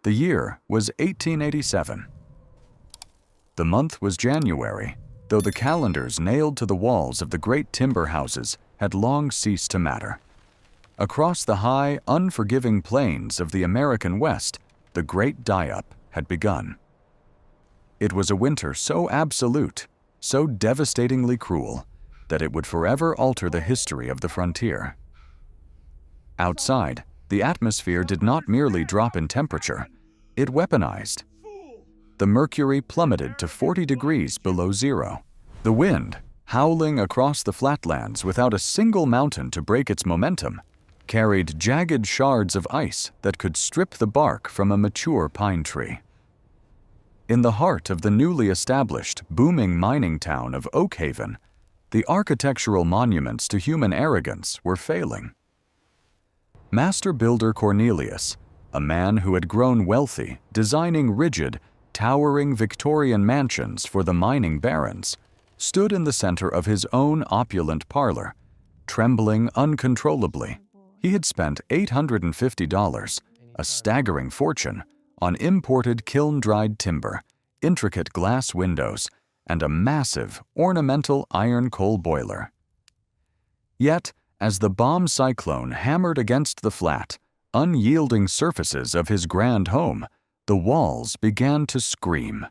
The year was 1887. The month was January, though the calendars nailed to the walls of the great timber houses had long ceased to matter. Across the high, unforgiving plains of the American West, the great die-up had begun. It was a winter so absolute, so devastatingly cruel, that it would forever alter the history of the frontier. Outside, the atmosphere did not merely drop in temperature, it weaponized. The mercury plummeted to 40 degrees below zero. The wind, howling across the flatlands without a single mountain to break its momentum, carried jagged shards of ice that could strip the bark from a mature pine tree. In the heart of the newly established, booming mining town of Oak Haven, the architectural monuments to human arrogance were failing. Master builder Cornelius, a man who had grown wealthy designing rigid, towering Victorian mansions for the mining barons, stood in the center of his own opulent parlor, trembling uncontrollably. He had spent $850, a staggering fortune, on imported kiln-dried timber, intricate glass windows, and a massive, ornamental iron coal boiler. Yet, as the bomb cyclone hammered against the flat, unyielding surfaces of his grand home, the walls began to scream.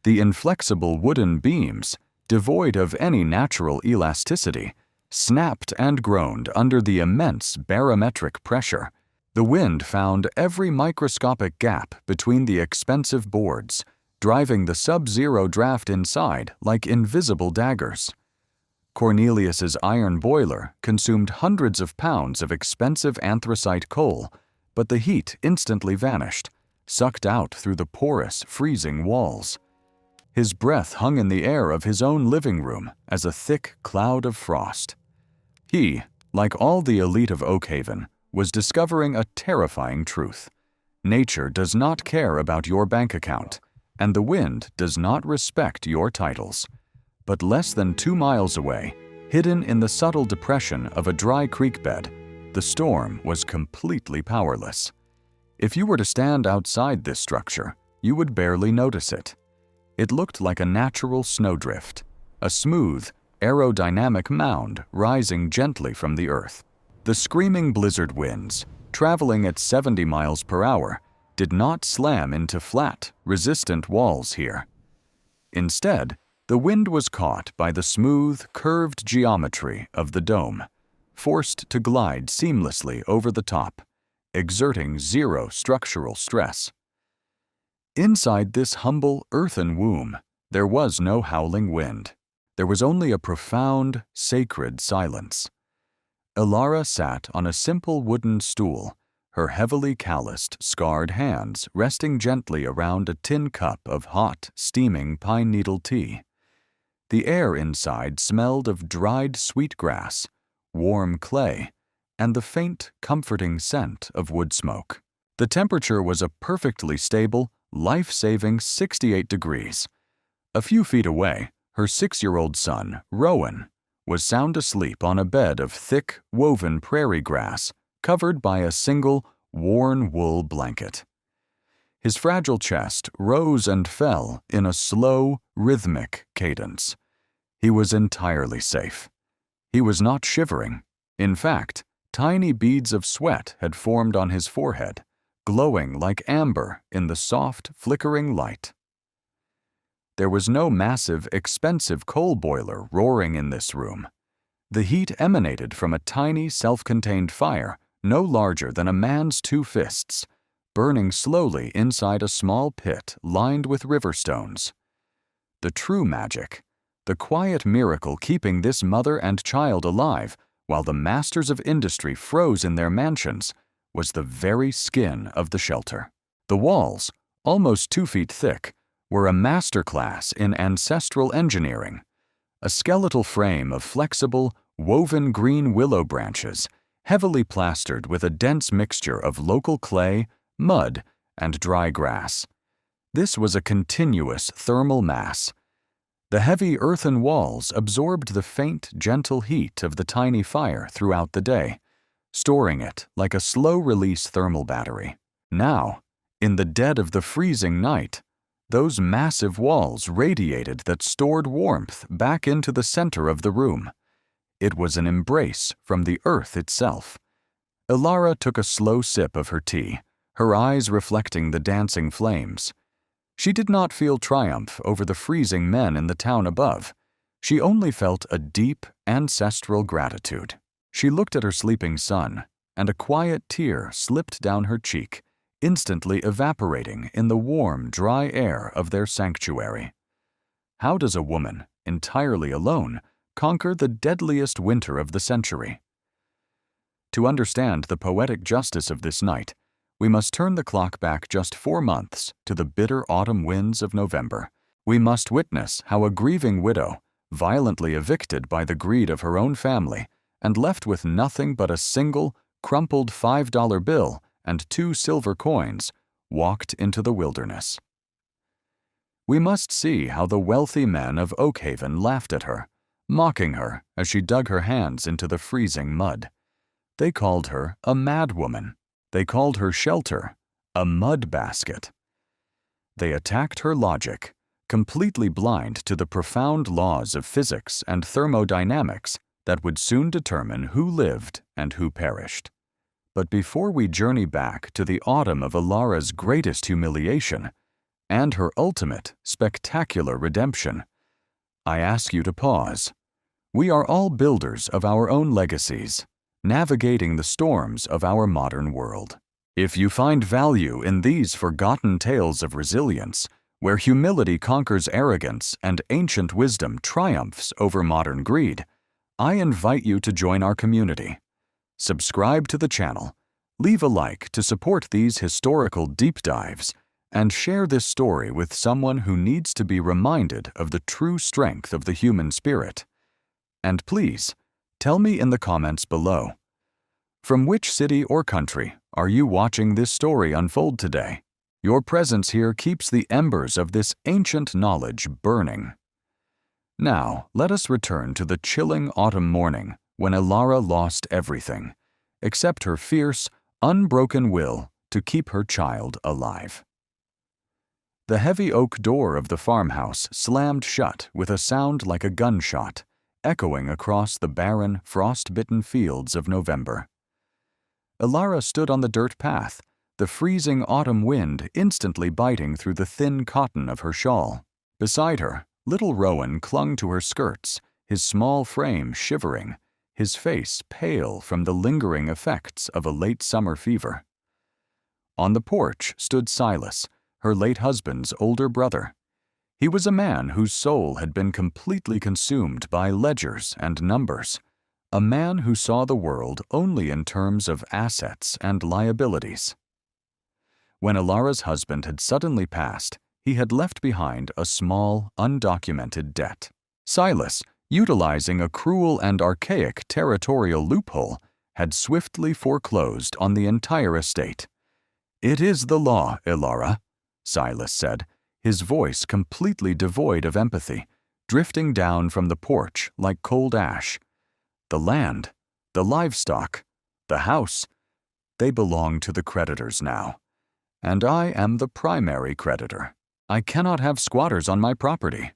The inflexible wooden beams, devoid of any natural elasticity, snapped and groaned under the immense barometric pressure. The wind found every microscopic gap between the expensive boards, driving the sub-zero draft inside like invisible daggers. Cornelius's iron boiler consumed hundreds of pounds of expensive anthracite coal, but the heat instantly vanished, sucked out through the porous, freezing walls. His breath hung in the air of his own living room as a thick cloud of frost. He, like all the elite of Oak Haven, was discovering a terrifying truth. Nature does not care about your bank account, and the wind does not respect your titles. But less than 2 miles away, hidden in the subtle depression of a dry creek bed, the storm was completely powerless. If you were to stand outside this structure, you would barely notice it. It looked like a natural snowdrift, a smooth, aerodynamic mound rising gently from the earth. The screaming blizzard winds, traveling at 70 miles per hour, did not slam into flat, resistant walls here. Instead, the wind was caught by the smooth, curved geometry of the dome, forced to glide seamlessly over the top, exerting zero structural stress. Inside this humble earthen womb, there was no howling wind. There was only a profound, sacred silence. Ilara sat on a simple wooden stool, her heavily calloused, scarred hands resting gently around a tin cup of hot, steaming pine needle tea. The air inside smelled of dried sweetgrass, warm clay, and the faint, comforting scent of wood smoke. The temperature was a perfectly stable, life-saving 68 degrees. A few feet away, her 6-year-old son, Rowan, was sound asleep on a bed of thick, woven prairie grass covered by a single, worn wool blanket. His fragile chest rose and fell in a slow, rhythmic cadence. He was entirely safe. He was not shivering. In fact, tiny beads of sweat had formed on his forehead, glowing like amber in the soft, flickering light. There was no massive, expensive coal boiler roaring in this room. The heat emanated from a tiny, self-contained fire no larger than a man's 2 fists, burning slowly inside a small pit lined with river stones. The true magic, the quiet miracle keeping this mother and child alive while the masters of industry froze in their mansions, was the very skin of the shelter. The walls, almost 2 feet thick, were a masterclass in ancestral engineering. A skeletal frame of flexible, woven green willow branches, heavily plastered with a dense mixture of local clay, mud, and dry grass. This was a continuous thermal mass. The heavy earthen walls absorbed the faint, gentle heat of the tiny fire throughout the day, storing it like a slow-release thermal battery. Now, in the dead of the freezing night, those massive walls radiated that stored warmth back into the center of the room. It was an embrace from the earth itself. Ilara took a slow sip of her tea, her eyes reflecting the dancing flames. She did not feel triumph over the freezing men in the town above. She only felt a deep, ancestral gratitude. She looked at her sleeping son, and a quiet tear slipped down her cheek, instantly evaporating in the warm, dry air of their sanctuary. How does a woman, entirely alone, conquer the deadliest winter of the century? To understand the poetic justice of this night, we must turn the clock back just 4 months to the bitter autumn winds of November. We must witness how a grieving widow, violently evicted by the greed of her own family and left with nothing but a single, crumpled $5 bill and 2 silver coins, walked into the wilderness. We must see how the wealthy men of Oakhaven laughed at her, mocking her as she dug her hands into the freezing mud. They called her a madwoman. They called her shelter a mud basket. They attacked her logic, completely blind to the profound laws of physics and thermodynamics that would soon determine who lived and who perished. But before we journey back to the autumn of Ilara's greatest humiliation and her ultimate, spectacular redemption, I ask you to pause. We are all builders of our own legacies, navigating the storms of our modern world. If you find value in these forgotten tales of resilience, where humility conquers arrogance and ancient wisdom triumphs over modern greed, I invite you to join our community. Subscribe to the channel, leave a like to support these historical deep dives, and share this story with someone who needs to be reminded of the true strength of the human spirit. And please, tell me in the comments below, from which city or country are you watching this story unfold today? Your presence here keeps the embers of this ancient knowledge burning. Now, let us return to the chilling autumn morning when Ilara lost everything, except her fierce, unbroken will to keep her child alive. The heavy oak door of the farmhouse slammed shut with a sound like a gunshot, echoing across the barren, frost-bitten fields of November. Ilara stood on the dirt path, the freezing autumn wind instantly biting through the thin cotton of her shawl. Beside her, little Rowan clung to her skirts, his small frame shivering, his face pale from the lingering effects of a late summer fever. On the porch stood Silas, her late husband's older brother. He was a man whose soul had been completely consumed by ledgers and numbers, a man who saw the world only in terms of assets and liabilities. When Ilara's husband had suddenly passed, he had left behind a small, undocumented debt. Silas, utilizing a cruel and archaic territorial loophole, had swiftly foreclosed on the entire estate. "It is the law, Ilara," Silas said, his voice completely devoid of empathy, drifting down from the porch like cold ash. "The land, the livestock, the house, they belong to the creditors now. And I am the primary creditor. I cannot have squatters on my property."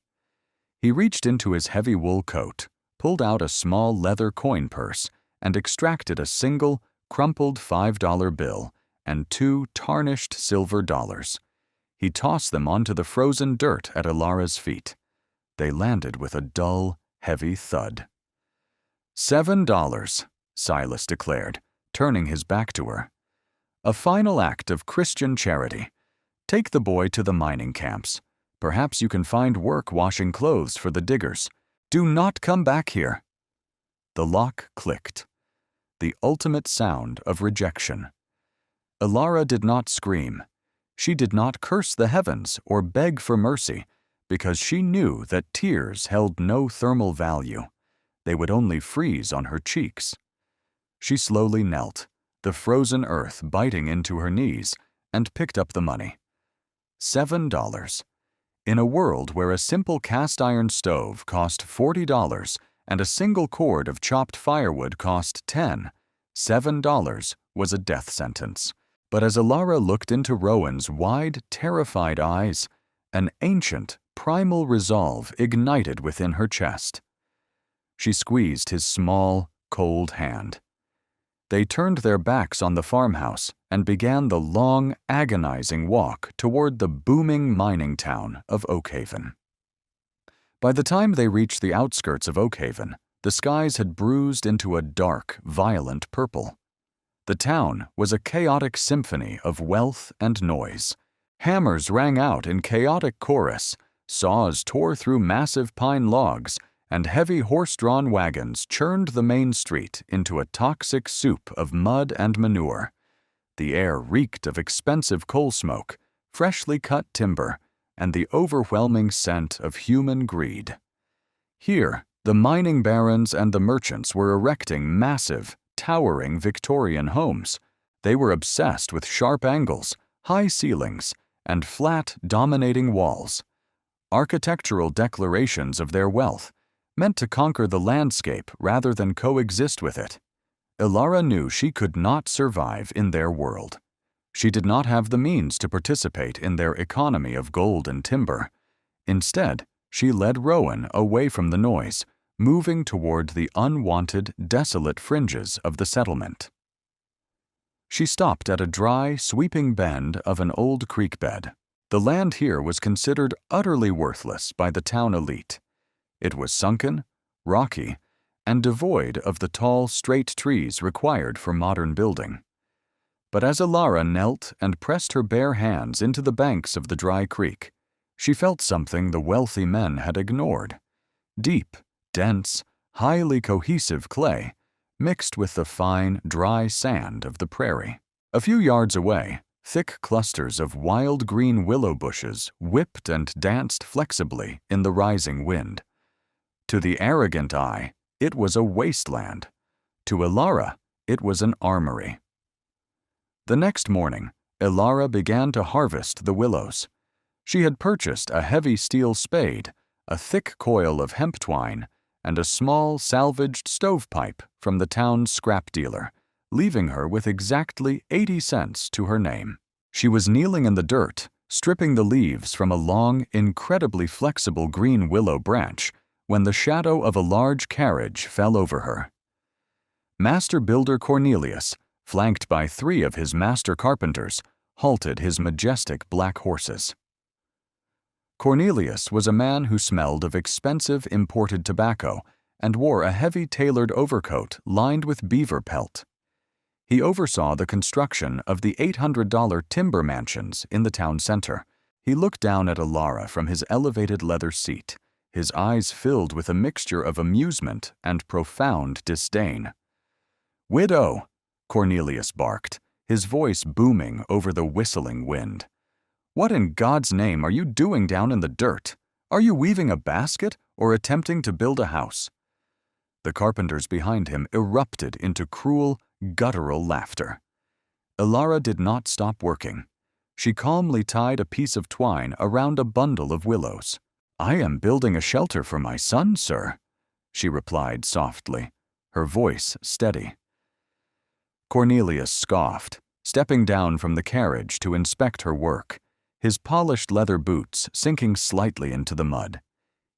He reached into his heavy wool coat, pulled out a small leather coin purse, and extracted a single, crumpled $5 bill and 2 tarnished silver dollars. He tossed them onto the frozen dirt at Ilara's feet. They landed with a dull, heavy thud. $7, Silas declared, turning his back to her. "A final act of Christian charity. Take the boy to the mining camps. Perhaps you can find work washing clothes for the diggers. Do not come back here." The lock clicked. The ultimate sound of rejection. Ilara did not scream. She did not curse the heavens or beg for mercy, because she knew that tears held no thermal value. They would only freeze on her cheeks. She slowly knelt, the frozen earth biting into her knees, and picked up the money. $7. In a world where a simple cast-iron stove cost $40 and a single cord of chopped firewood cost $10, $7 was a death sentence. But as Alara looked into Rowan's wide, terrified eyes, an ancient, primal resolve ignited within her chest. She squeezed his small, cold hand. They turned their backs on the farmhouse and began the long, agonizing walk toward the booming mining town of Oakhaven. By the time they reached the outskirts of Oakhaven, the skies had bruised into a dark, violent purple. The town was a chaotic symphony of wealth and noise. Hammers rang out in chaotic chorus, saws tore through massive pine logs, and heavy horse-drawn wagons churned the main street into a toxic soup of mud and manure. The air reeked of expensive coal smoke, freshly cut timber, and the overwhelming scent of human greed. Here, the mining barons and the merchants were erecting massive, towering Victorian homes. They were obsessed with sharp angles, high ceilings, and flat, dominating walls. Architectural declarations of their wealth, meant to conquer the landscape rather than coexist with it. Alara knew she could not survive in their world. She did not have the means to participate in their economy of gold and timber. Instead, she led Rowan away from the noise, moving toward the unwanted, desolate fringes of the settlement. She stopped at a dry, sweeping bend of an old creek bed. The land here was considered utterly worthless by the town elite. It was sunken, rocky, and devoid of the tall, straight trees required for modern building. But as Alara knelt and pressed her bare hands into the banks of the dry creek, she felt something the wealthy men had ignored. Deep, dense, highly cohesive clay, mixed with the fine, dry sand of the prairie. A few yards away, thick clusters of wild green willow bushes whipped and danced flexibly in the rising wind. To the arrogant eye, it was a wasteland. To Alara, it was an armory. The next morning, Alara began to harvest the willows. She had purchased a heavy steel spade, a thick coil of hemp twine, and a small salvaged stovepipe from the town's scrap dealer, leaving her with exactly 80 cents to her name. She was kneeling in the dirt, stripping the leaves from a long, incredibly flexible green willow branch, when the shadow of a large carriage fell over her. Master builder Cornelius, flanked by 3 of his master carpenters, halted his majestic black horses. Cornelius was a man who smelled of expensive imported tobacco and wore a heavy tailored overcoat lined with beaver pelt. He oversaw the construction of the $800 timber mansions in the town center. He looked down at Alara from his elevated leather seat, his eyes filled with a mixture of amusement and profound disdain. "Widow," Cornelius barked, his voice booming over the whistling wind. "What in God's name are you doing down in the dirt? Are you weaving a basket or attempting to build a house?" The carpenters behind him erupted into cruel, guttural laughter. Alara did not stop working. She calmly tied a piece of twine around a bundle of willows. "I am building a shelter for my son, sir," she replied softly, her voice steady. Cornelius scoffed, stepping down from the carriage to inspect her work, his polished leather boots sinking slightly into the mud.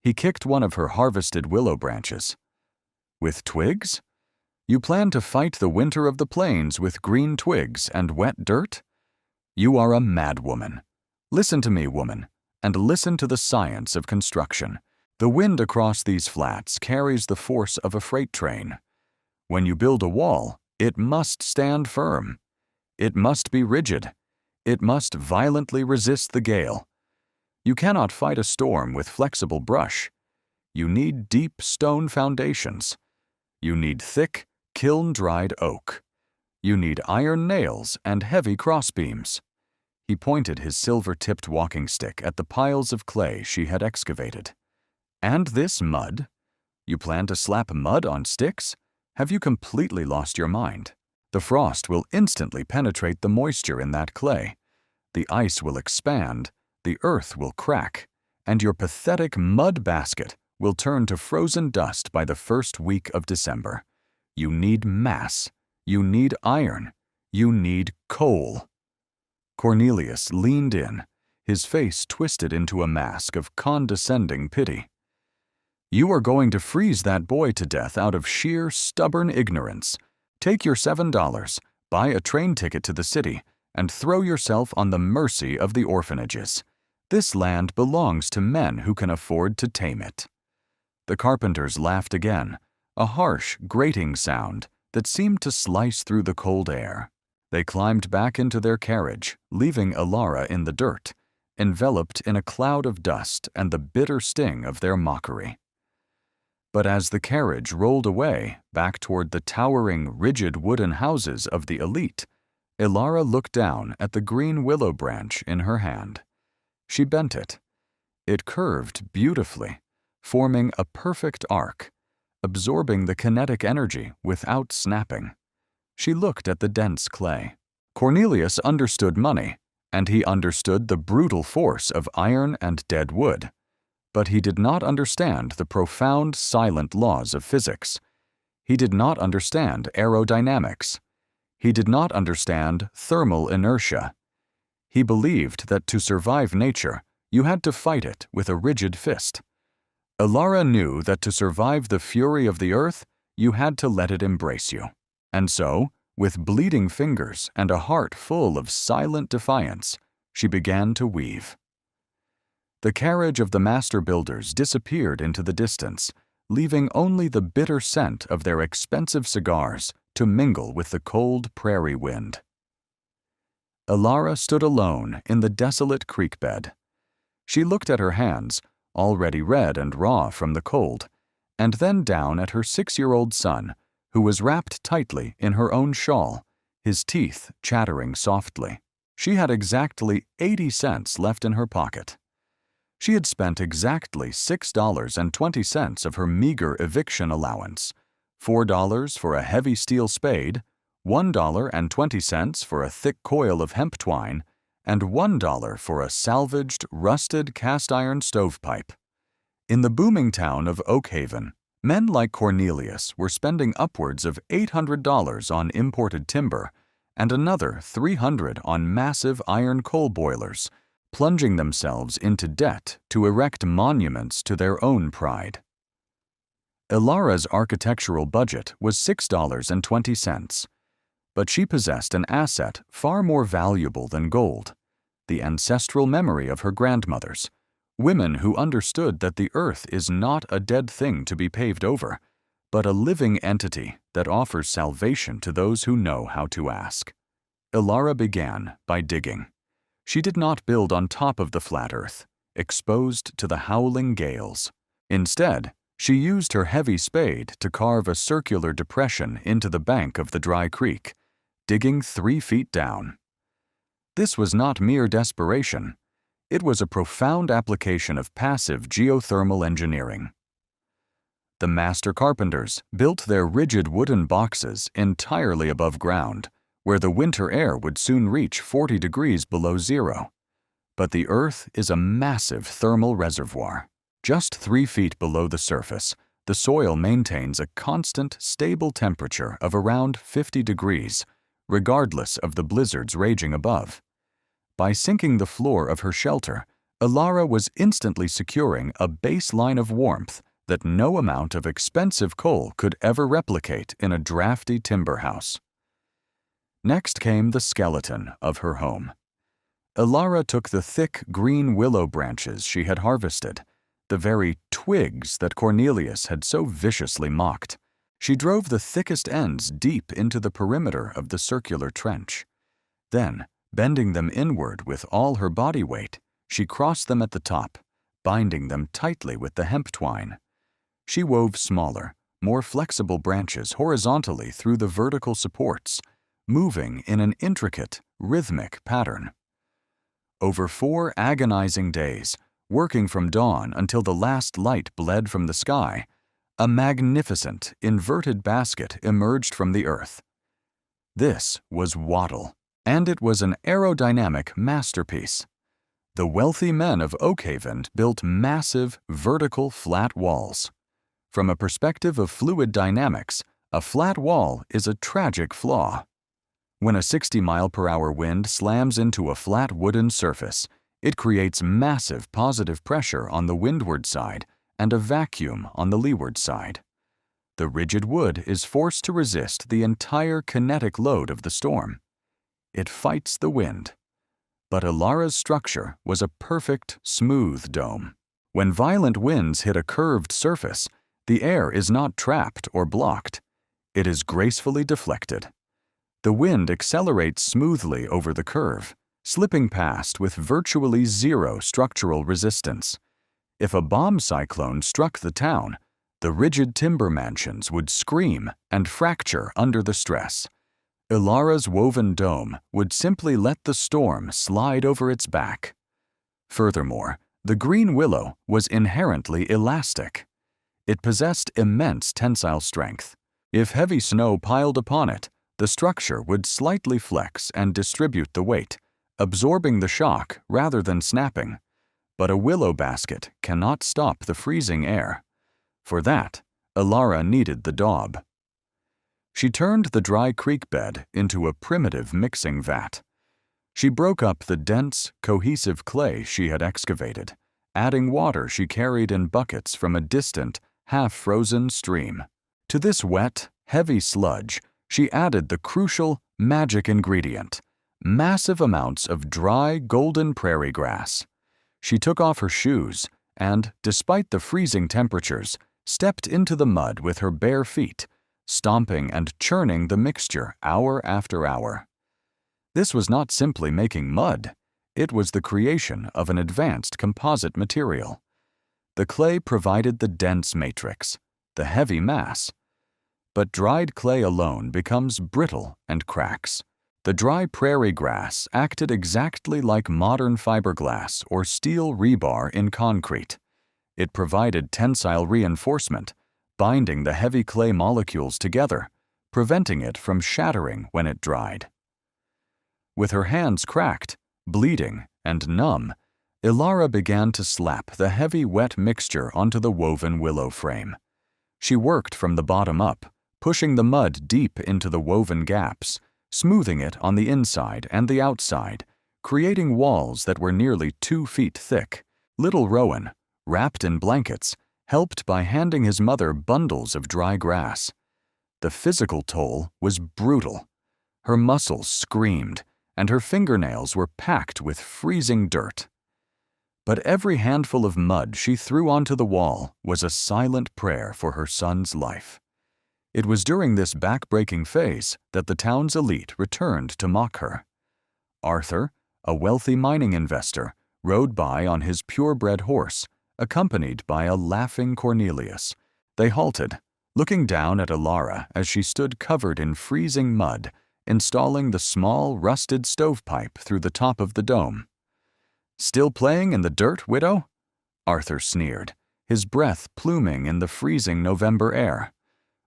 He kicked one of her harvested willow branches. "With twigs? You plan to fight the winter of the plains with green twigs and wet dirt? You are a madwoman. Listen to me, woman, and listen to the science of construction. The wind across these flats carries the force of a freight train. When you build a wall, it must stand firm. It must be rigid. It must violently resist the gale. You cannot fight a storm with flexible brush. You need deep stone foundations. You need thick, kiln-dried oak. You need iron nails and heavy crossbeams." He pointed his silver-tipped walking stick at the piles of clay she had excavated. "And this mud? You plan to slap mud on sticks? Have you completely lost your mind? The frost will instantly penetrate the moisture in that clay. The ice will expand, the earth will crack, and your pathetic mud basket will turn to frozen dust by the first week of December. You need mass. You need iron. You need coal." Cornelius leaned in, his face twisted into a mask of condescending pity. "You are going to freeze that boy to death out of sheer stubborn ignorance. Take your $7, buy a train ticket to the city, and throw yourself on the mercy of the orphanages. This land belongs to men who can afford to tame it." The carpenters laughed again, a harsh, grating sound that seemed to slice through the cold air. They climbed back into their carriage, leaving Elara in the dirt, enveloped in a cloud of dust and the bitter sting of their mockery. But as the carriage rolled away back toward the towering, rigid wooden houses of the elite, Elara looked down at the green willow branch in her hand. She bent it. It curved beautifully, forming a perfect arc, absorbing the kinetic energy without snapping. She looked at the dense clay. Cornelius understood money, and he understood the brutal force of iron and dead wood. But he did not understand the profound, silent laws of physics. He did not understand aerodynamics. He did not understand thermal inertia. He believed that to survive nature, you had to fight it with a rigid fist. Elara knew that to survive the fury of the earth, you had to let it embrace you. And so, with bleeding fingers and a heart full of silent defiance, she began to weave. The carriage of the master builders disappeared into the distance, leaving only the bitter scent of their expensive cigars to mingle with the cold prairie wind. Elara stood alone in the desolate creek bed. She looked at her hands, already red and raw from the cold, and then down at her 6-year-old son, who was wrapped tightly in her own shawl, his teeth chattering softly. She had exactly 80 cents left in her pocket. She had spent exactly $6.20 of her meager eviction allowance, $4 for a heavy steel spade, $1.20 for a thick coil of hemp twine, and $1 for a salvaged, rusted cast-iron stovepipe. In the booming town of Oakhaven, men like Cornelius were spending upwards of $800 on imported timber and another $300 on massive iron coal boilers, plunging themselves into debt to erect monuments to their own pride. Elara's architectural budget was $6.20, but she possessed an asset far more valuable than gold: the ancestral memory of her grandmothers, women who understood that the earth is not a dead thing to be paved over, but a living entity that offers salvation to those who know how to ask. Elara began by digging. She did not build on top of the flat earth, exposed to the howling gales. Instead, she used her heavy spade to carve a circular depression into the bank of the dry creek, digging 3 feet down. This was not mere desperation. It was a profound application of passive geothermal engineering. The master carpenters built their rigid wooden boxes entirely above ground, where the winter air would soon reach 40 degrees below zero. But the Earth is a massive thermal reservoir. Just 3 feet below the surface, the soil maintains a constant, stable temperature of around 50 degrees, regardless of the blizzards raging above. By sinking the floor of her shelter, Elara was instantly securing a baseline of warmth that no amount of expensive coal could ever replicate in a drafty timber house. Next came the skeleton of her home. Elara took the thick green willow branches she had harvested, the very twigs that Cornelius had so viciously mocked. She drove the thickest ends deep into the perimeter of the circular trench. Then, bending them inward with all her body weight, she crossed them at the top, binding them tightly with the hemp twine. She wove smaller, more flexible branches horizontally through the vertical supports, moving in an intricate, rhythmic pattern. Over 4 agonizing days, working from dawn until the last light bled from the sky, a magnificent, inverted basket emerged from the earth. This was wattle, and it was an aerodynamic masterpiece. The wealthy men of Oakhaven built massive, vertical, flat walls. From a perspective of fluid dynamics, a flat wall is a tragic flaw. When a 60-mile-per-hour wind slams into a flat wooden surface, it creates massive positive pressure on the windward side and a vacuum on the leeward side. The rigid wood is forced to resist the entire kinetic load of the storm. It fights the wind. But Ilara's structure was a perfect, smooth dome. When violent winds hit a curved surface, the air is not trapped or blocked. It is gracefully deflected. The wind accelerates smoothly over the curve, slipping past with virtually zero structural resistance. If a bomb cyclone struck the town, the rigid timber mansions would scream and fracture under the stress. Ilara's woven dome would simply let the storm slide over its back. Furthermore, the green willow was inherently elastic. It possessed immense tensile strength. If heavy snow piled upon it, the structure would slightly flex and distribute the weight, absorbing the shock rather than snapping. But a willow basket cannot stop the freezing air. For that, Ilara needed the daub. She turned the dry creek bed into a primitive mixing vat. She broke up the dense, cohesive clay she had excavated, adding water she carried in buckets from a distant, half-frozen stream. To this wet, heavy sludge, she added the crucial, magic ingredient, massive amounts of dry, golden prairie grass. She took off her shoes and, despite the freezing temperatures, stepped into the mud with her bare feet, stomping and churning the mixture hour after hour. This was not simply making mud, it was the creation of an advanced composite material. The clay provided the dense matrix, the heavy mass. But dried clay alone becomes brittle and cracks. The dry prairie grass acted exactly like modern fiberglass or steel rebar in concrete. It provided tensile reinforcement, binding the heavy clay molecules together, preventing it from shattering when it dried. With her hands cracked, bleeding, and numb, Ilara began to slap the heavy wet mixture onto the woven willow frame. She worked from the bottom up, pushing the mud deep into the woven gaps, smoothing it on the inside and the outside, creating walls that were nearly 2 feet thick. Little Rowan, wrapped in blankets, helped by handing his mother bundles of dry grass. The physical toll was brutal. Her muscles screamed, and her fingernails were packed with freezing dirt. But every handful of mud she threw onto the wall was a silent prayer for her son's life. It was during this back-breaking phase that the town's elite returned to mock her. Arthur, a wealthy mining investor, rode by on his purebred horse, accompanied by a laughing Cornelius. They halted, looking down at Ilara as she stood covered in freezing mud, installing the small, rusted stovepipe through the top of the dome. "Still playing in the dirt, widow?" Arthur sneered, his breath pluming in the freezing November air.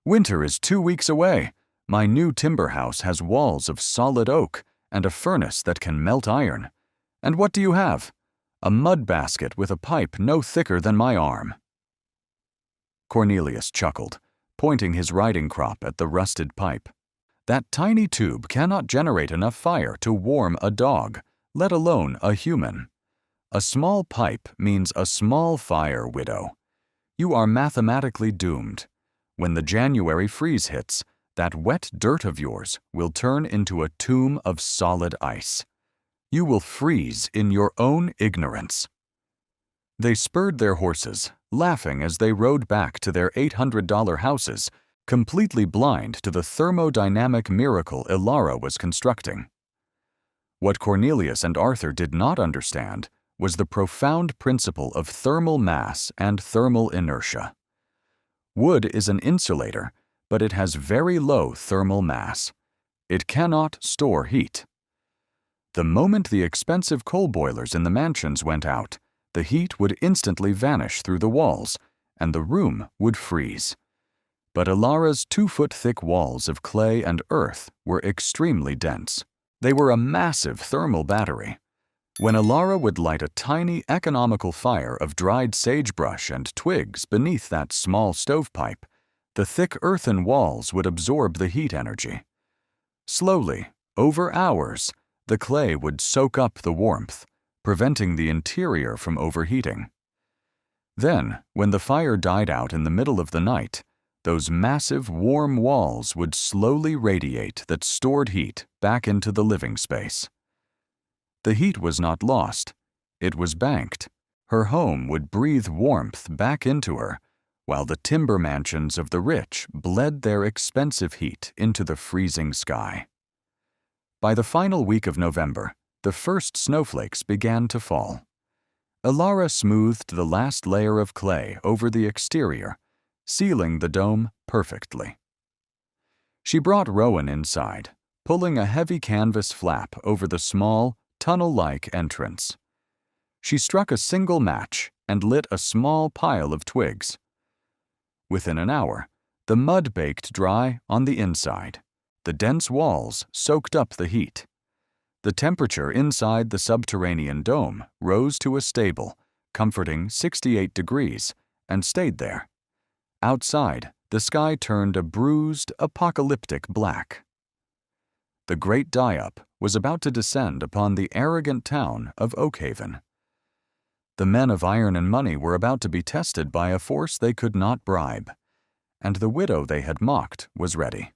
"Winter is 2 weeks away. My new timber house has walls of solid oak and a furnace that can melt iron. And what do you have? A mud basket with a pipe no thicker than my arm." Cornelius chuckled, pointing his riding crop at the rusted pipe. "That tiny tube cannot generate enough fire to warm a dog, let alone a human. A small pipe means a small fire, widow. You are mathematically doomed. When the January freeze hits, that wet dirt of yours will turn into a tomb of solid ice. You will freeze in your own ignorance." They spurred their horses, laughing as they rode back to their $800 houses, completely blind to the thermodynamic miracle Ilara was constructing. What Cornelius and Arthur did not understand was the profound principle of thermal mass and thermal inertia. Wood is an insulator, but it has very low thermal mass. It cannot store heat. The moment the expensive coal boilers in the mansions went out, the heat would instantly vanish through the walls, and the room would freeze. But Ilara's 2-foot-thick walls of clay and earth were extremely dense. They were a massive thermal battery. When Ilara would light a tiny, economical fire of dried sagebrush and twigs beneath that small stovepipe, the thick earthen walls would absorb the heat energy. Slowly, Over hours, the clay would soak up the warmth, preventing the interior from overheating. Then, when the fire died out in the middle of the night, those massive warm walls would slowly radiate that stored heat back into the living space. The heat was not lost, it was banked. Her home would breathe warmth back into her, while the timber mansions of the rich bled their expensive heat into the freezing sky. By the final week of November, the first snowflakes began to fall. Ilara smoothed the last layer of clay over the exterior, sealing the dome perfectly. She brought Rowan inside, pulling a heavy canvas flap over the small, tunnel-like entrance. She struck a single match and lit a small pile of twigs. Within an hour, the mud baked dry on the inside. The dense walls soaked up the heat. The temperature inside the subterranean dome rose to a stable, comforting 68 degrees, and stayed there. Outside, the sky turned a bruised, apocalyptic black. The great die-up was about to descend upon the arrogant town of Oakhaven. The men of iron and money were about to be tested by a force they could not bribe, and the widow they had mocked was ready.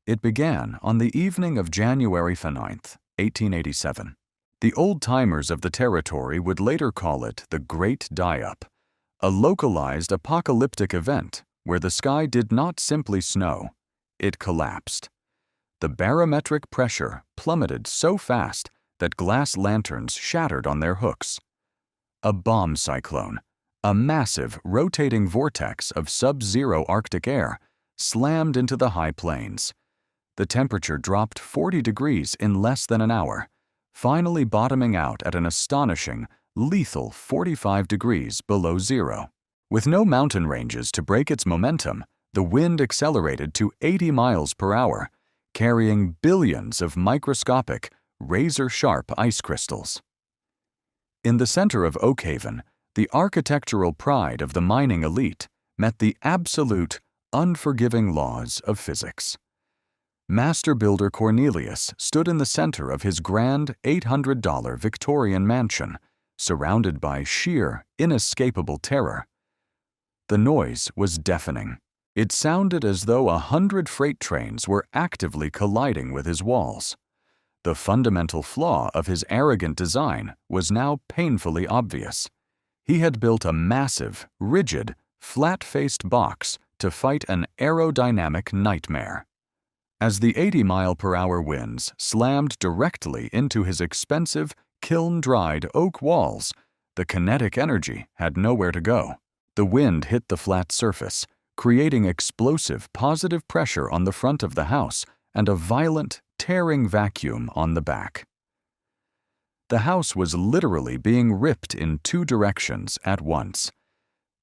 It began on the evening of January 9th, 1887. The old-timers of the territory would later call it the Great Die-Up, a localized apocalyptic event where the sky did not simply snow, it collapsed. The barometric pressure plummeted so fast that glass lanterns shattered on their hooks. A bomb cyclone, a massive rotating vortex of sub-zero Arctic air, slammed into the high plains. The temperature dropped 40 degrees in less than an hour, finally bottoming out at an astonishing, lethal 45 degrees below zero. With no mountain ranges to break its momentum, the wind accelerated to 80 miles per hour, carrying billions of microscopic, razor-sharp ice crystals. In the center of Oakhaven, the architectural pride of the mining elite met the absolute, unforgiving laws of physics. Master builder Cornelius stood in the center of his grand $800 Victorian mansion, surrounded by sheer, inescapable terror. The noise was deafening. It sounded as though 100 freight trains were actively colliding with his walls. The fundamental flaw of his arrogant design was now painfully obvious. He had built a massive, rigid, flat-faced box to fight an aerodynamic nightmare. As the 80-mile-per-hour winds slammed directly into his expensive, kiln-dried oak walls, the kinetic energy had nowhere to go. The wind hit the flat surface, creating explosive positive pressure on the front of the house and a violent, tearing vacuum on the back. The house was literally being ripped in two directions at once.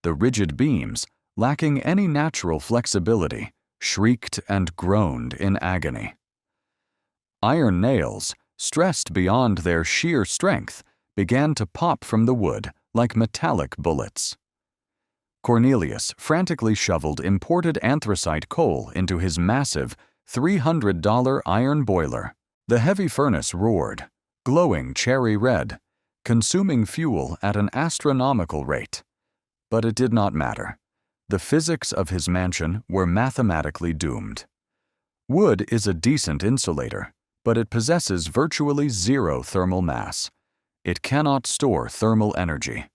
The rigid beams, lacking any natural flexibility, shrieked and groaned in agony. Iron nails, stressed beyond their sheer strength, began to pop from the wood like metallic bullets. Cornelius frantically shoveled imported anthracite coal into his massive $300 iron boiler. The heavy furnace roared, glowing cherry red, consuming fuel at an astronomical rate. But it did not matter. The physics of his mansion were mathematically doomed. Wood is a decent insulator, but it possesses virtually zero thermal mass. It cannot store thermal energy.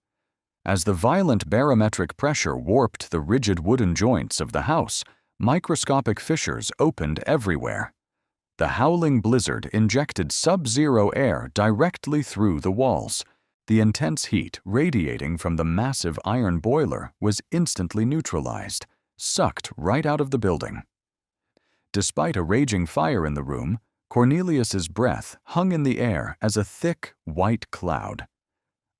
As the violent barometric pressure warped the rigid wooden joints of the house, microscopic fissures opened everywhere. The howling blizzard injected sub-zero air directly through the walls. The intense heat radiating from the massive iron boiler was instantly neutralized, sucked right out of the building. Despite a raging fire in the room, Cornelius's breath hung in the air as a thick, white cloud.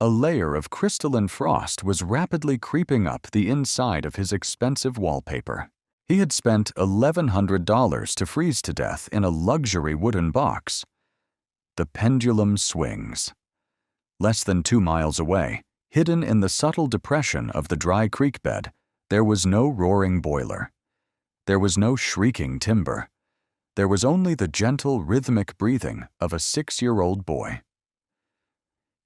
A layer of crystalline frost was rapidly creeping up the inside of his expensive wallpaper. He had spent $1,100 to freeze to death in a luxury wooden box. The pendulum swings. Less than 2 miles away, hidden in the subtle depression of the dry creek bed, there was no roaring boiler. There was no shrieking timber. There was only the gentle, rhythmic breathing of a 6-year-old boy.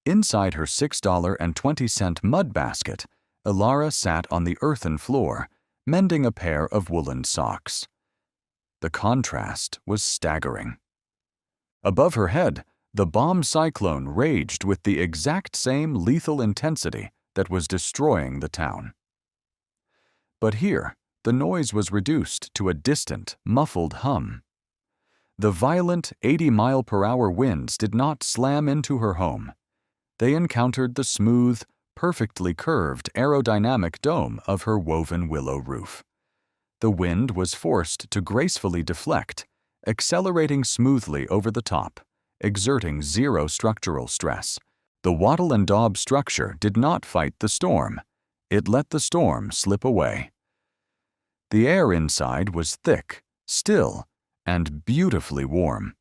Inside her $6.20 mud basket, Ilara sat on the earthen floor, mending a pair of woolen socks. The contrast was staggering. Above her head, the bomb cyclone raged with the exact same lethal intensity that was destroying the town. But here, the noise was reduced to a distant, muffled hum. The violent 80-mile-per-hour winds did not slam into her home. They encountered the smooth, perfectly curved aerodynamic dome of her woven willow roof. The wind was forced to gracefully deflect, accelerating smoothly over the top, exerting zero structural stress. The wattle and daub structure did not fight the storm. It let the storm slip away. The air inside was thick, still, and beautifully warm.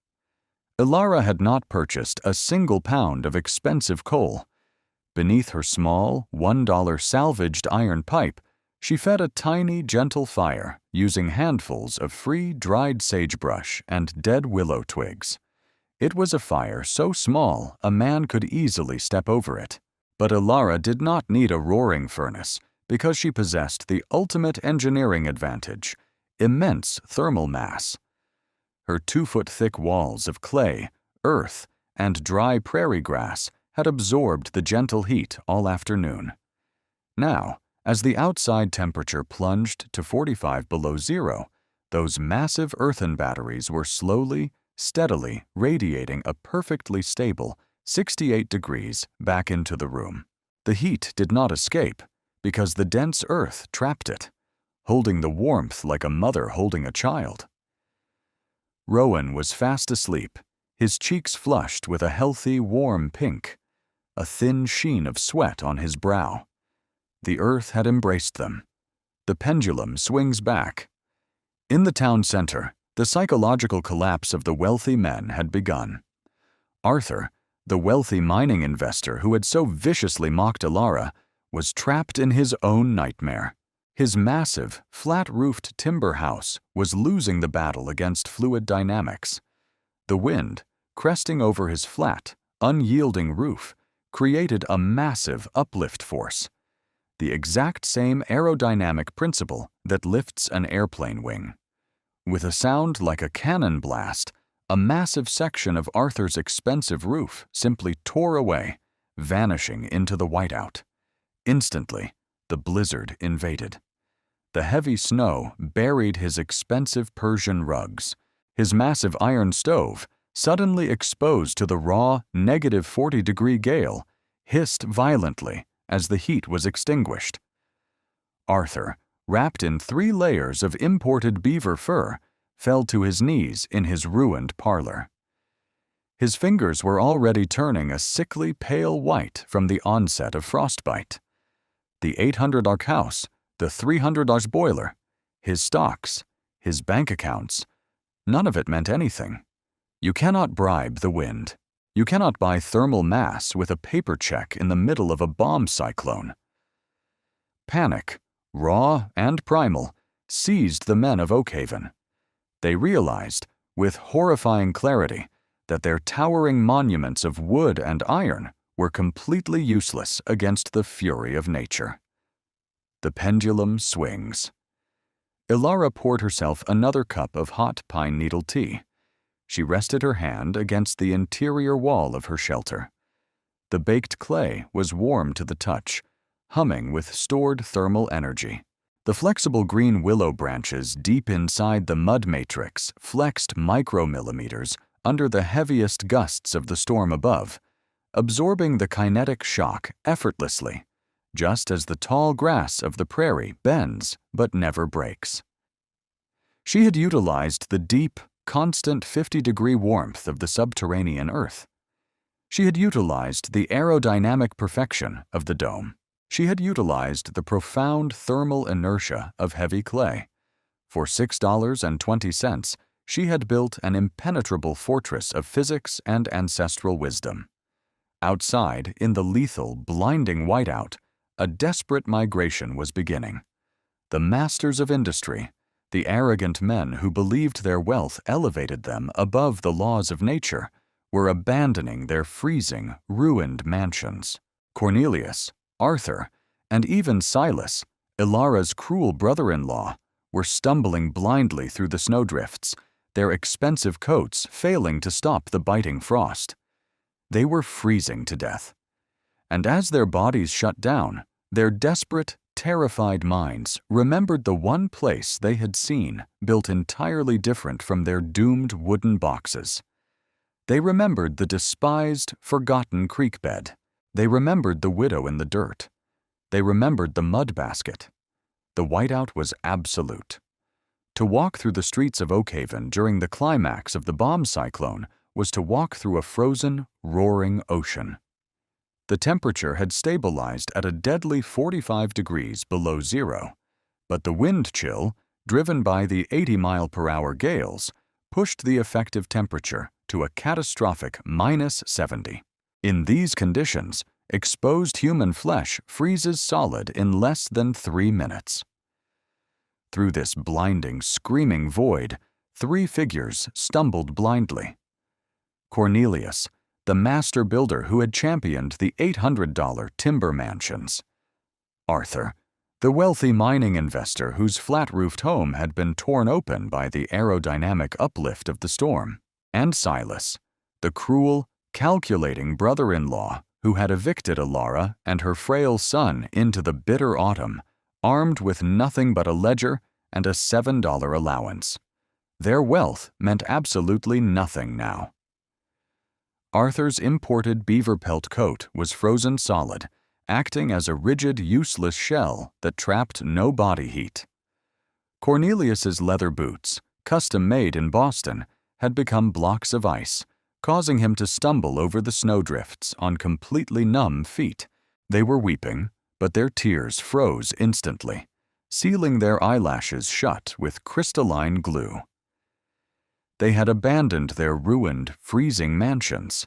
Ilara had not purchased a single pound of expensive coal. Beneath her small, $1 salvaged iron pipe, she fed a tiny, gentle fire using handfuls of free, dried sagebrush and dead willow twigs. It was a fire so small a man could easily step over it. But Ilara did not need a roaring furnace because she possessed the ultimate engineering advantage: immense thermal mass. Her 2-foot-thick walls of clay, earth, and dry prairie grass had absorbed the gentle heat all afternoon. Now, as the outside temperature plunged to 45 below zero, those massive earthen batteries were slowly, steadily radiating a perfectly stable 68 degrees back into the room. The heat did not escape because the dense earth trapped it, holding the warmth like a mother holding a child. Rowan was fast asleep, his cheeks flushed with a healthy, warm pink, a thin sheen of sweat on his brow. The earth had embraced them. The pendulum swings back. In the town center, the psychological collapse of the wealthy men had begun. Arthur, the wealthy mining investor who had so viciously mocked Ilara, was trapped in his own nightmare. His massive, flat-roofed timber house was losing the battle against fluid dynamics. The wind, cresting over his flat, unyielding roof, created a massive uplift force, the exact same aerodynamic principle that lifts an airplane wing. With a sound like a cannon blast, a massive section of Arthur's expensive roof simply tore away, vanishing into the whiteout. Instantly, the blizzard invaded. The heavy snow buried his expensive Persian rugs. His massive iron stove, suddenly exposed to the raw, -40-degree gale, hissed violently as the heat was extinguished. Arthur, wrapped in 3 layers of imported beaver fur, fell to his knees in his ruined parlor. His fingers were already turning a sickly pale white from the onset of frostbite. The $800 house, the $300 boiler, his stocks, his bank accounts, none of it meant anything. You cannot bribe the wind. You cannot buy thermal mass with a paper check in the middle of a bomb cyclone. Panic, raw and primal, seized the men of Oakhaven. They realized, with horrifying clarity, that their towering monuments of wood and iron were completely useless against the fury of nature. The pendulum swings. Ilara poured herself another cup of hot pine needle tea. She rested her hand against the interior wall of her shelter. The baked clay was warm to the touch, humming with stored thermal energy. The flexible green willow branches deep inside the mud matrix flexed micromillimeters under the heaviest gusts of the storm above, absorbing the kinetic shock effortlessly, just as the tall grass of the prairie bends but never breaks. She had utilized the deep, constant 50-degree warmth of the subterranean earth. She had utilized the aerodynamic perfection of the dome. She had utilized the profound thermal inertia of heavy clay. For $6.20, she had built an impenetrable fortress of physics and ancestral wisdom. Outside, in the lethal, blinding whiteout, a desperate migration was beginning. The masters of industry, The arrogant men who believed their wealth elevated them above the laws of nature were abandoning their freezing, ruined mansions. Cornelius, Arthur, and even Silas, Ilara's cruel brother-in-law, were stumbling blindly through the snowdrifts, their expensive coats failing to stop the biting frost. They were freezing to death. And as their bodies shut down, their desperate, terrified minds remembered the one place they had seen built entirely different from their doomed wooden boxes. They remembered the despised, forgotten creek bed. They remembered the widow in the dirt. They remembered the mud basket. The whiteout was absolute. To walk through the streets of Oakhaven during the climax of the bomb cyclone was to walk through a frozen, roaring ocean. The temperature had stabilized at a deadly 45 degrees below zero, but the wind chill, driven by the 80-mile-per-hour gales, pushed the effective temperature to a catastrophic -70. In these conditions, exposed human flesh freezes solid in less than 3 minutes. Through this blinding, screaming void, 3 figures stumbled blindly. Cornelius, the master builder who had championed the $800 timber mansions. Arthur, the wealthy mining investor whose flat-roofed home had been torn open by the aerodynamic uplift of the storm. And Silas, the cruel, calculating brother-in-law who had evicted Ilara and her frail son into the bitter autumn, armed with nothing but a ledger and a $7 allowance. Their wealth meant absolutely nothing now. Arthur's imported beaver pelt coat was frozen solid, acting as a rigid, useless shell that trapped no body heat. Cornelius's leather boots, custom-made in Boston, had become blocks of ice, causing him to stumble over the snowdrifts on completely numb feet. They were weeping, but their tears froze instantly, sealing their eyelashes shut with crystalline glue. They had abandoned their ruined, freezing mansions.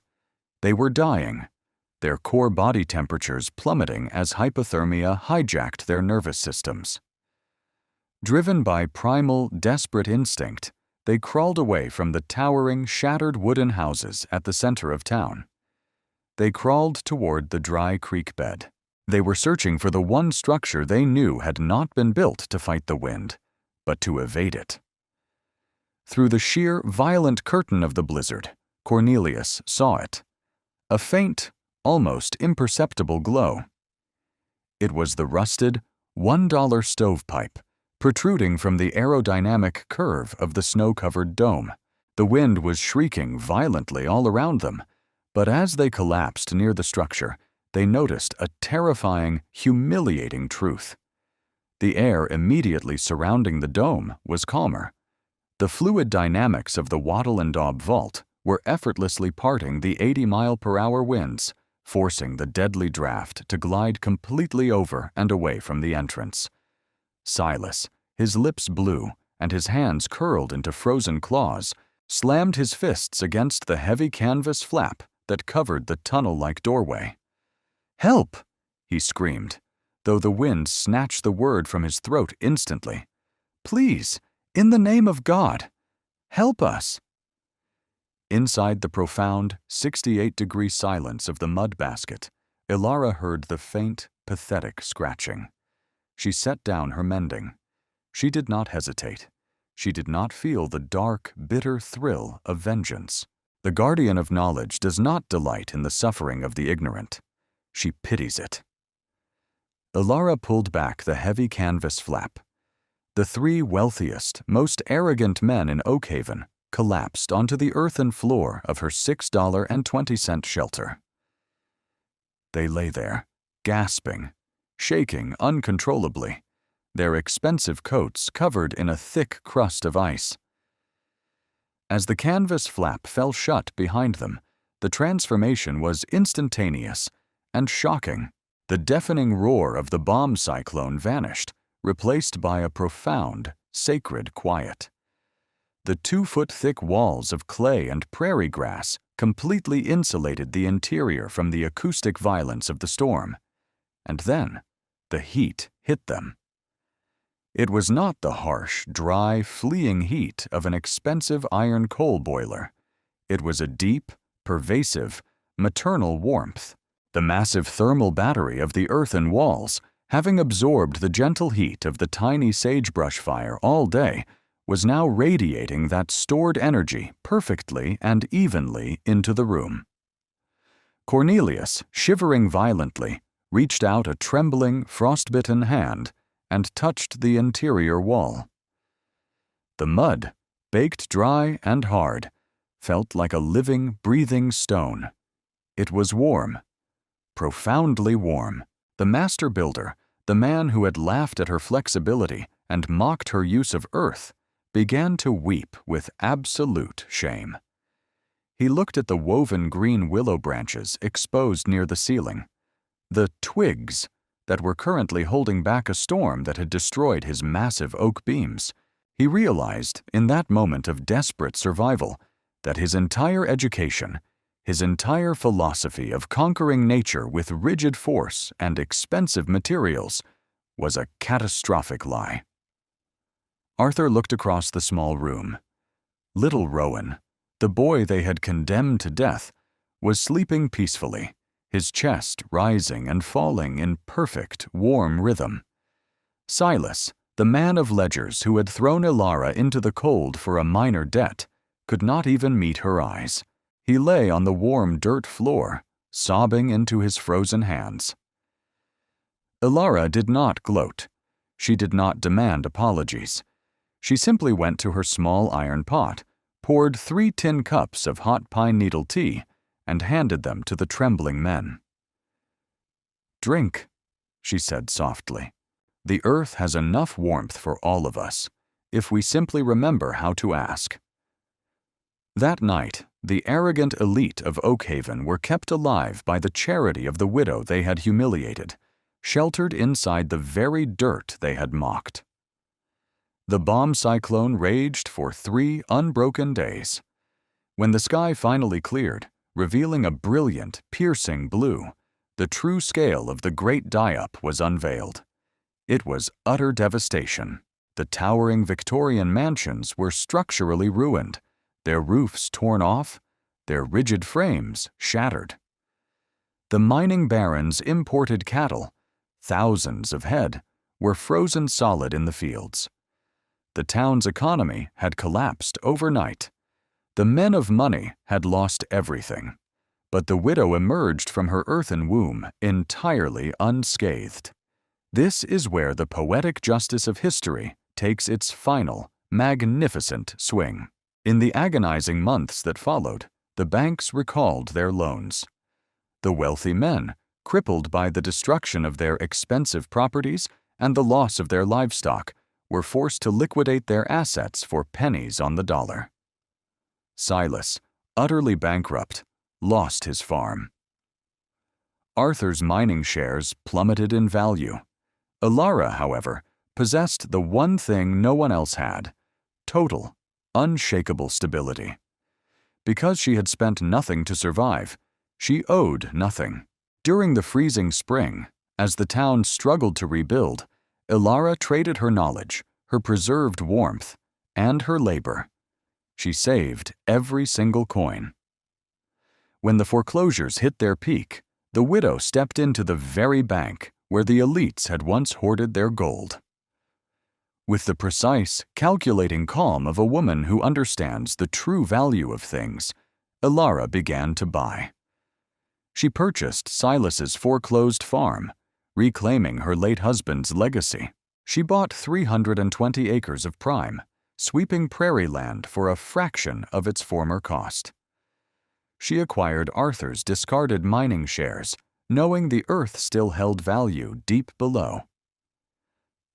They were dying, their core body temperatures plummeting as hypothermia hijacked their nervous systems. Driven by primal, desperate instinct, they crawled away from the towering, shattered wooden houses at the center of town. They crawled toward the dry creek bed. They were searching for the one structure they knew had not been built to fight the wind, but to evade it. Through the sheer, violent curtain of the blizzard, Cornelius saw it. A faint, almost imperceptible glow. It was the rusted, $1 stovepipe protruding from the aerodynamic curve of the snow-covered dome. The wind was shrieking violently all around them, but as they collapsed near the structure, they noticed a terrifying, humiliating truth. The air immediately surrounding the dome was calmer. The fluid dynamics of the Wattle and Daub vault were effortlessly parting the 80-mile-per-hour winds, forcing the deadly draft to glide completely over and away from the entrance. Silas, his lips blue and his hands curled into frozen claws, slammed his fists against the heavy canvas flap that covered the tunnel-like doorway. "Help!" he screamed, though the wind snatched the word from his throat instantly. "Please! In the name of God, help us!" Inside the profound, 68-degree silence of the mud basket, Ilara heard the faint, pathetic scratching. She set down her mending. She did not hesitate. She did not feel the dark, bitter thrill of vengeance. The guardian of knowledge does not delight in the suffering of the ignorant. She pities it. Ilara pulled back the heavy canvas flap. The 3 wealthiest, most arrogant men in Oakhaven collapsed onto the earthen floor of her $6.20 shelter. They lay there, gasping, shaking uncontrollably, their expensive coats covered in a thick crust of ice. As the canvas flap fell shut behind them, the transformation was instantaneous and shocking. The deafening roar of the bomb cyclone vanished, replaced by a profound, sacred quiet. The 2-foot-thick walls of clay and prairie grass completely insulated the interior from the acoustic violence of the storm. And then, the heat hit them. It was not the harsh, dry, fleeing heat of an expensive iron coal boiler. It was a deep, pervasive, maternal warmth. The massive thermal battery of the earthen walls, having absorbed the gentle heat of the tiny sagebrush fire all day, was now radiating that stored energy perfectly and evenly into the room. Cornelius, shivering violently, reached out a trembling, frostbitten hand and touched the interior wall. The mud, baked dry and hard, felt like a living, breathing stone. It was warm, profoundly warm. The master builder, the man who had laughed at her flexibility and mocked her use of earth, began to weep with absolute shame. He looked at the woven green willow branches exposed near the ceiling, the twigs that were currently holding back a storm that had destroyed his massive oak beams. He realized, in that moment of desperate survival, that his entire education, his entire philosophy of conquering nature with rigid force and expensive materials, was a catastrophic lie. Arthur looked across the small room. Little Rowan, the boy they had condemned to death, was sleeping peacefully, his chest rising and falling in perfect, warm rhythm. Silas, the man of ledgers who had thrown Ilara into the cold for a minor debt, could not even meet her eyes. He lay on the warm dirt floor, sobbing into his frozen hands. Ilara did not gloat. She did not demand apologies. She simply went to her small iron pot, poured 3 tin cups of hot pine needle tea, and handed them to the trembling men. "Drink," she said softly. "The earth has enough warmth for all of us, if we simply remember how to ask." That night, the arrogant elite of Oakhaven were kept alive by the charity of the widow they had humiliated, sheltered inside the very dirt they had mocked. The bomb cyclone raged for 3 unbroken days. When the sky finally cleared, revealing a brilliant, piercing blue, the true scale of the great die-up was unveiled. It was utter devastation. The towering Victorian mansions were structurally ruined, their roofs torn off, their rigid frames shattered. The mining barons' imported cattle, thousands of head, were frozen solid in the fields. The town's economy had collapsed overnight. The men of money had lost everything, but the widow emerged from her earthen womb entirely unscathed. This is where the poetic justice of history takes its final, magnificent swing. In the agonizing months that followed, the banks recalled their loans. The wealthy men, crippled by the destruction of their expensive properties and the loss of their livestock, were forced to liquidate their assets for pennies on the dollar. Silas, utterly bankrupt, lost his farm. Arthur's mining shares plummeted in value. Ilara, however, possessed the one thing no one else had: total, unshakable stability. Because she had spent nothing to survive, she owed nothing. During the freezing spring, as the town struggled to rebuild, Ilara traded her knowledge, her preserved warmth, and her labor. She saved every single coin. When the foreclosures hit their peak, the widow stepped into the very bank where the elites had once hoarded their gold. With the precise, calculating calm of a woman who understands the true value of things, Ilara began to buy. She purchased Silas's foreclosed farm, reclaiming her late husband's legacy. She bought 320 acres of prime, sweeping prairie land for a fraction of its former cost. She acquired Arthur's discarded mining shares, knowing the earth still held value deep below.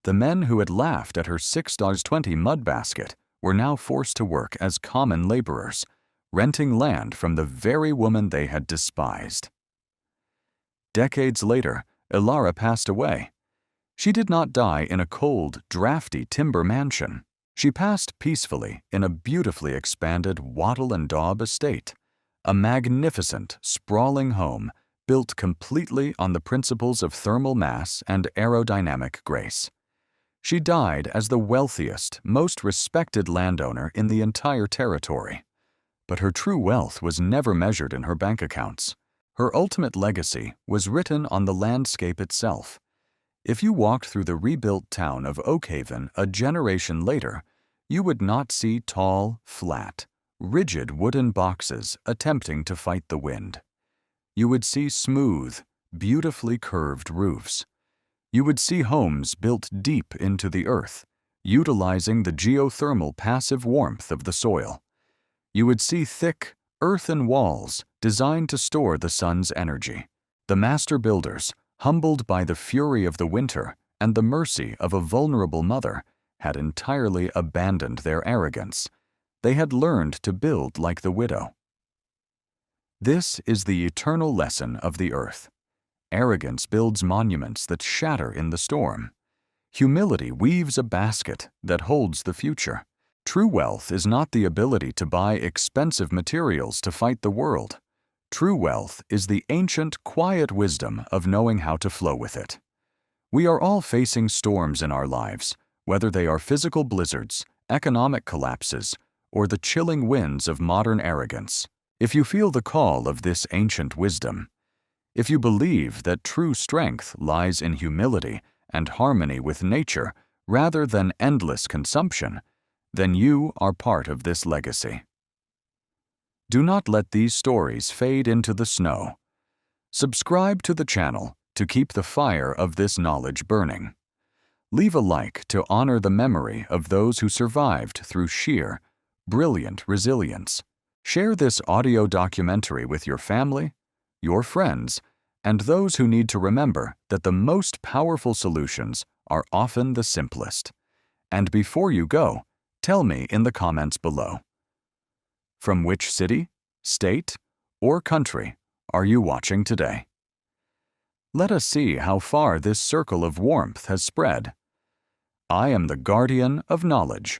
The men who had laughed at her $6.20 mud basket were now forced to work as common laborers, renting land from the very woman they had despised. Decades later, Ilara passed away. She did not die in a cold, drafty timber mansion. She passed peacefully in a beautifully expanded wattle and daub estate, a magnificent, sprawling home built completely on the principles of thermal mass and aerodynamic grace. She died as the wealthiest, most respected landowner in the entire territory. But her true wealth was never measured in her bank accounts. Her ultimate legacy was written on the landscape itself. If you walked through the rebuilt town of Oakhaven a generation later, you would not see tall, flat, rigid wooden boxes attempting to fight the wind. You would see smooth, beautifully curved roofs. You would see homes built deep into the earth, utilizing the geothermal passive warmth of the soil. You would see thick, earthen walls designed to store the sun's energy. The master builders, humbled by the fury of the winter and the mercy of a vulnerable mother, had entirely abandoned their arrogance. They had learned to build like the widow. This is the eternal lesson of the earth. Arrogance builds monuments that shatter in the storm. Humility weaves a basket that holds the future. True wealth is not the ability to buy expensive materials to fight the world. True wealth is the ancient, quiet wisdom of knowing how to flow with it. We are all facing storms in our lives, whether they are physical blizzards, economic collapses, or the chilling winds of modern arrogance. If you feel the call of this ancient wisdom, if you believe that true strength lies in humility and harmony with nature rather than endless consumption, then you are part of this legacy. Do not let these stories fade into the snow. Subscribe to the channel to keep the fire of this knowledge burning. Leave a like to honor the memory of those who survived through sheer, brilliant resilience. Share this audio documentary with your family, your friends, and those who need to remember that the most powerful solutions are often the simplest. And before you go, tell me in the comments below. From which city, state, or country are you watching today? Let us see how far this circle of warmth has spread. I am the guardian of knowledge.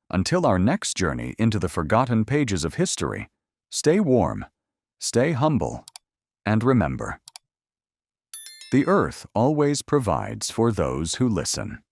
Until our next journey into the forgotten pages of history, stay warm, stay humble, and remember, the earth always provides for those who listen.